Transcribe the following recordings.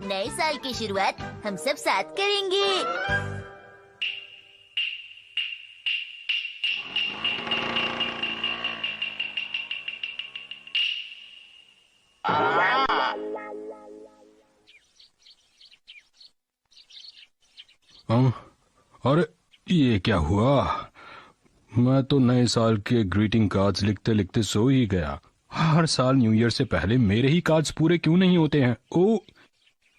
नए साल की शुरुआत हम सब साथ करेंगे। अरे ये क्या हुआ? मैं तो नए साल के ग्रीटिंग कार्ड्स लिखते लिखते सो ही गया। हर साल न्यू ईयर से पहले मेरे ही कार्ड्स पूरे क्यों नहीं होते हैं? ओ,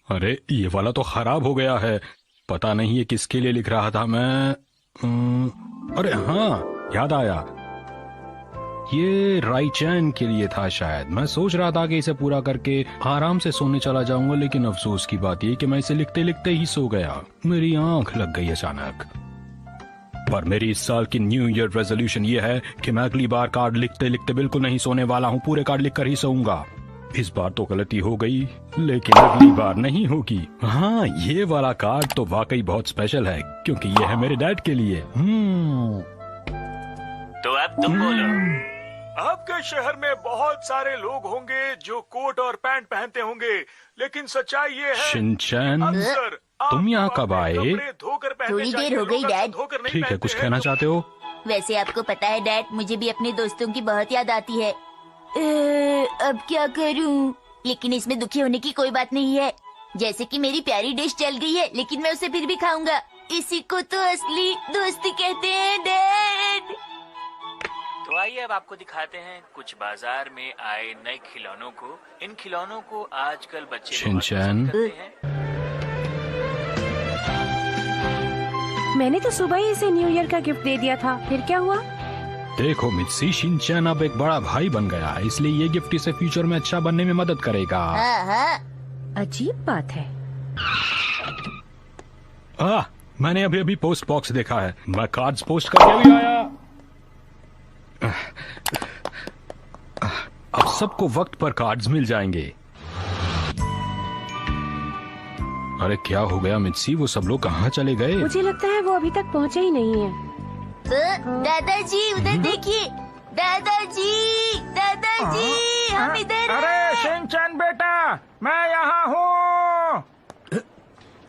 अरे ये वाला तो खराब हो गया है। पता नहीं ये किसके लिए लिख रहा था मैं। अरे हाँ, याद आया, ये राइचैन के लिए था शायद। मैं सोच रहा था कि इसे पूरा करके आराम से सोने चला जाऊंगा, लेकिन अफसोस की बात यह कि मैं इसे लिखते लिखते ही सो गया। मेरी आंख लग गई अचानक। पर मेरी इस साल की न्यू ईयर रेजोल्यूशन ये है कि मैं अगली बार कार्ड लिखते लिखते बिल्कुल नहीं सोने वाला हूँ। पूरे कार्ड लिखकर ही सोऊंगा। इस बार तो गलती हो गई, लेकिन अगली बार नहीं होगी। हाँ, ये वाला कार्ड तो वाकई बहुत स्पेशल है, क्योंकि ये है मेरे डैड के लिए। तो अब तुम बोलो। आपके शहर में बहुत सारे लोग होंगे जो कोट और पैंट पहनते होंगे, लेकिन सच्चाई ये है शिनचैन, अक्सर तुम यहाँ कब आए? थोड़ी देर हो गई डैड। ठीक है, कुछ कहना चाहते हो? वैसे आपको पता है डैड, मुझे भी अपने दोस्तों की बहुत याद आती है। अब क्या करूं? लेकिन इसमें दुखी होने की कोई बात नहीं है। जैसे कि मेरी प्यारी डिश चल गई है, लेकिन मैं उसे फिर भी खाऊंगा। इसी को तो असली दोस्ती कहते हैं डैड। तो आइए अब आपको दिखाते हैं कुछ बाजार में आए नए खिलौनों को। इन खिलौनों को आजकल बच्चे शिनचैन, मैंने तो सुबह ही इसे न्यू ईयर का गिफ्ट दे दिया था, फिर क्या हुआ? देखो मित्सी, शिनचैन अब एक बड़ा भाई बन गया है, इसलिए ये गिफ्ट इसे फ्यूचर में अच्छा बनने में मदद करेगा। अजीब बात है। मैंने अभी अभी पोस्ट बॉक्स देखा है। मैं कार्ड्स पोस्ट करके भी आया। अब सबको वक्त पर कार्ड्स मिल जाएंगे। अरे क्या हो गया मित्सी, वो सब लोग कहाँ चले गए? मुझे लगता है वो अभी तक पहुँचे ही नहीं है। दादाजी उधर देखिए। दादाजी, दादाजी, हम इधर। अरे शिनचैन बेटा, मैं यहाँ हूँ।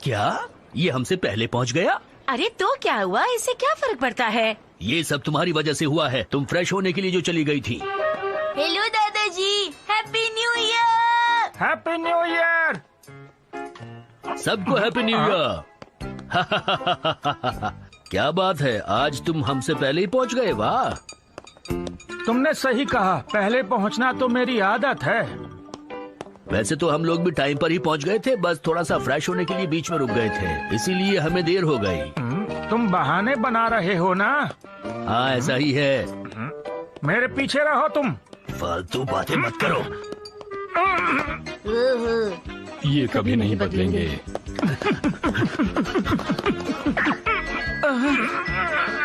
क्या ये हमसे पहले पहुँच गया? अरे तो क्या हुआ, इससे क्या फर्क पड़ता है? ये सब तुम्हारी वजह से हुआ है। तुम फ्रेश होने के लिए जो चली गई थी। हेलो दादाजी, happy new year. Happy new year. सबको हैप्पी न्यू ईयर। क्या बात है, आज तुम हमसे पहले ही पहुंच गए। वाह, तुमने सही कहा, पहले पहुंचना तो मेरी आदत है। वैसे तो हम लोग भी टाइम पर ही पहुंच गए थे, बस थोड़ा सा फ्रेश होने के लिए बीच में रुक गए थे, इसीलिए हमें देर हो गई। तुम बहाने बना रहे हो ना? हाँ ऐसा ही है। मेरे पीछे रहो तुम। फालतू बातें मत करो। ये कभी नहीं बदलेंगे।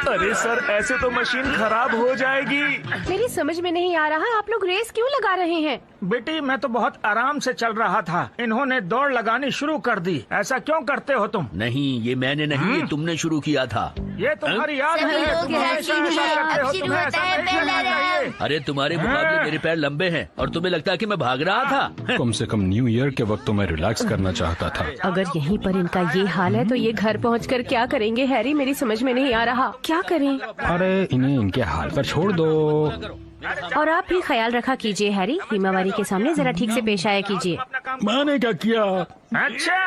अरे सर, ऐसे तो मशीन खराब हो जाएगी। मेरी समझ में नहीं आ रहा, आप लोग रेस क्यों लगा रहे हैं? बेटी, मैं तो बहुत आराम से चल रहा था, इन्होंने दौड़ लगानी शुरू कर दी। ऐसा क्यों करते हो तुम? नहीं, ये मैंने नहीं, ये तुमने शुरू किया था। ये तुम्हारी याद सभी है, लोग तुम ऐसा हैप्पी ऐसा हैं। करते अब हो, शुरू तुम्हें होता ऐसा है नहीं पहला करना चाहिए। अरे तुम्हारे मुकाबले मेरे पैर लंबे हैं और तुम्हें लगता है कि मैं भाग रहा था। कम से कम न्यू ईयर के वक्त तो मैं रिलैक्स करना चाहता था। अगर यहीं पर इनका ये हाल है तो ये घर पहुंचकर क्या करेंगे हैरी? मेरी समझ में नहीं आ रहा, क्या करें? अरे इन्हें इनके हाल पर छोड़ दो। और आप भी ख्याल रखा कीजिए हैरी, हिमावारी के सामने जरा ठीक से पेश आया कीजिए। मैंने क्या किया? अच्छा,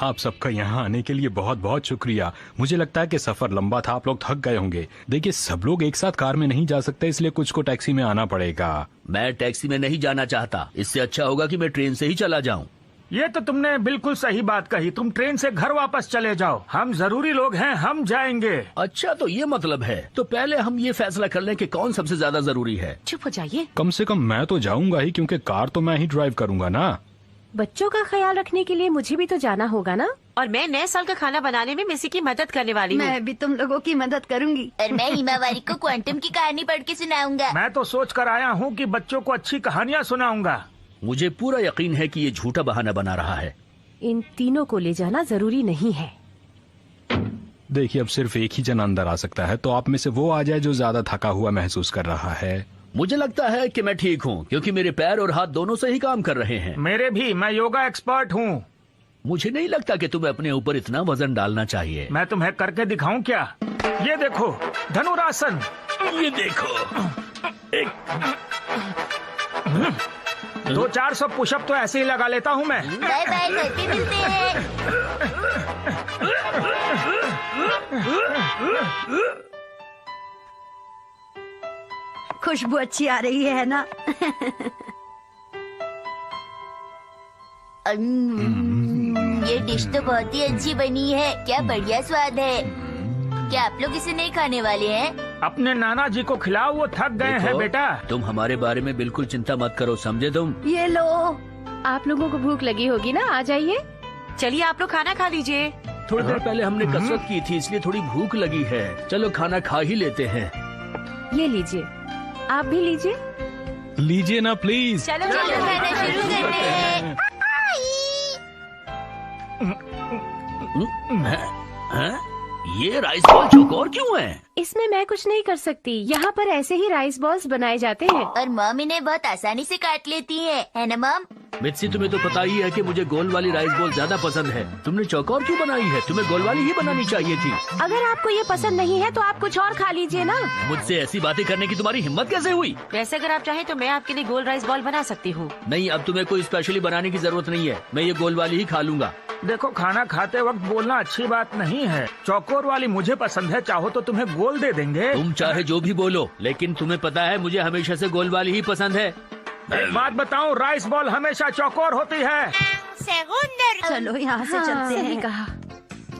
आप सबका यहाँ आने के लिए बहुत बहुत शुक्रिया। मुझे लगता है कि सफर लंबा था, आप लोग थक गए होंगे। देखिए, सब लोग एक साथ कार में नहीं जा सकते, इसलिए कुछ को टैक्सी में आना पड़ेगा। मैं टैक्सी में नहीं जाना चाहता, इससे अच्छा होगा कि मैं ट्रेन से ही चला जाऊं। ये तो तुमने बिल्कुल सही बात कही। तुम ट्रेन से घर वापस चले जाओ, हम जरूरी लोग हैं, हम जाएंगे। अच्छा, तो ये मतलब है। तो पहले हम ये फैसला कर लें कि कौन सबसे ज्यादा जरूरी है। चुप हो जाइए। कम से कम मैं तो जाऊंगा ही, क्योंकि कार तो मैं ही ड्राइव करूंगा ना। बच्चों का ख्याल रखने के लिए मुझे भी तो जाना होगा ना। और मैं नए साल का खाना बनाने में मिसी की मदद करने वाली हूँ। मैं भी तुम लोगों की मदद करूंगी। और मैं हिमावारी को क्वांटम की कहानी पढ़ के सुनाऊंगा। मैं तो सोच कर आया हूँ कि बच्चों को अच्छी कहानियाँ सुनाऊंगा। मुझे पूरा यकीन है कि ये झूठा बहाना बना रहा है। इन तीनों को ले जाना जरूरी नहीं है। देखिए, अब सिर्फ एक ही जन अंदर आ सकता है, तो आप में से वो आ जाए जो ज्यादा थका हुआ महसूस कर रहा है। मुझे लगता है कि मैं ठीक हूँ क्योंकि मेरे पैर और हाथ दोनों सही काम कर रहे हैं। मेरे भी, मैं योगा एक्सपर्ट हूँ। मुझे नहीं लगता कि तुम्हें अपने ऊपर इतना वजन डालना चाहिए। मैं तुम्हें करके दिखाऊं क्या? ये देखो, धनुरासन। ये देखो, 200-400 पुशअप तो ऐसे ही लगा लेता हूँ मैं। बाय बाय, घर पे मिलते हैं। खुशबू अच्छी आ रही है ना? ये डिश तो बहुत ही अच्छी बनी है। क्या बढ़िया स्वाद है। क्या आप लोग इसे नहीं खाने वाले हैं? अपने नाना जी को खिलाओ, वो थक गए हैं देखो, बेटा। तुम हमारे बारे में बिल्कुल चिंता मत करो, समझे तुम? ये लो। आप लोगों को भूख लगी होगी ना, आ जाइए। चलिए आप लोग खाना खा लीजिए। थोड़ी देर पहले हमने कसरत की थी इसलिए थोड़ी भूख लगी है। चलो खाना खा ही लेते हैं। ये लीजिए, आप भी लीजिए। लीजिए ना प्लीज। चलो चलो खाना शुरू करते हैं। हैं? ये राइस बॉल चौकोर क्यों है? इसमें मैं कुछ नहीं कर सकती। यहाँ पर ऐसे ही राइस बॉल्स बनाए जाते हैं। और मॉम इन्हें बहुत आसानी से काट लेती है ना मॉम? मित्सी, तुम्हें तो पता ही है कि मुझे गोल वाली राइस बॉल ज्यादा पसंद है। तुमने चौकोर क्यों बनाई है? तुम्हें गोल वाली ही बनानी चाहिए थी। अगर आपको ये पसंद नहीं है तो आप कुछ और खा लीजिए ना। मुझसे ऐसी बातें करने की तुम्हारी हिम्मत कैसे हुई? वैसे अगर आप चाहें तो मैं आपके लिए गोल राइस बॉल बना सकती हूँ। नहीं, अब तुम्हें कोई स्पेशली बनाने की जरूरत नहीं है। मैं ये गोल वाली ही खा लूंगा। देखो, खाना खाते वक्त बोलना अच्छी बात नहीं है। चौकोर वाली मुझे पसंद है, चाहो तो तुम्हें गोल दे देंगे। तुम चाहे जो भी बोलो, लेकिन तुम्हें पता है मुझे हमेशा से गोल वाली ही पसंद है। एक बात बताऊं, राइस बॉल हमेशा चौकोर होती है। चलो यहाँ से चलते सही हैं। कहा।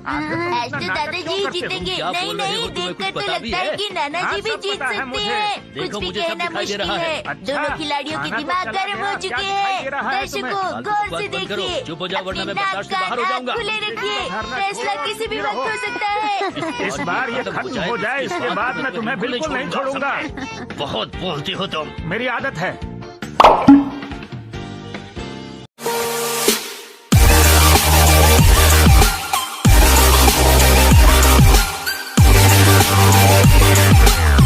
आज तो दादाजी जीतेंगे। क्या नहीं बोल रहे नहीं, हो? तुम्हें देखकर कुछ तो पता भी लगता है है? कि नाना हाँ, जी भी सब जीत पता है सकते मुझे। हैं। देखो, कुछ भी मुझे सब कहना दिखाई दे मुश्किल रहा है। है। अच्छा, दोनों खिलाड़ियों के खाना तो दिमाग चला गर्म गया, हो क्या चुके दिखाई दे रहा हैं। है तुम्हें? दर्शकों, फालतू गौर बात से बंद करो। देखिए। चुप हो जाओ, वरना अपने मैं बर्दाश्त से नाक बाहर हो कान जाऊंगा। खुले रखिए। धरना फैसला छोड़ो, किसी भी इधर वक्त हो। हो सकता है। इस बार ये खत्म हो जाए, इसके बाद मैं तुम्हें बिल्कुल नहीं छोड़ूंगा। बहुत बोलती हो तुम। मेरी आदत है।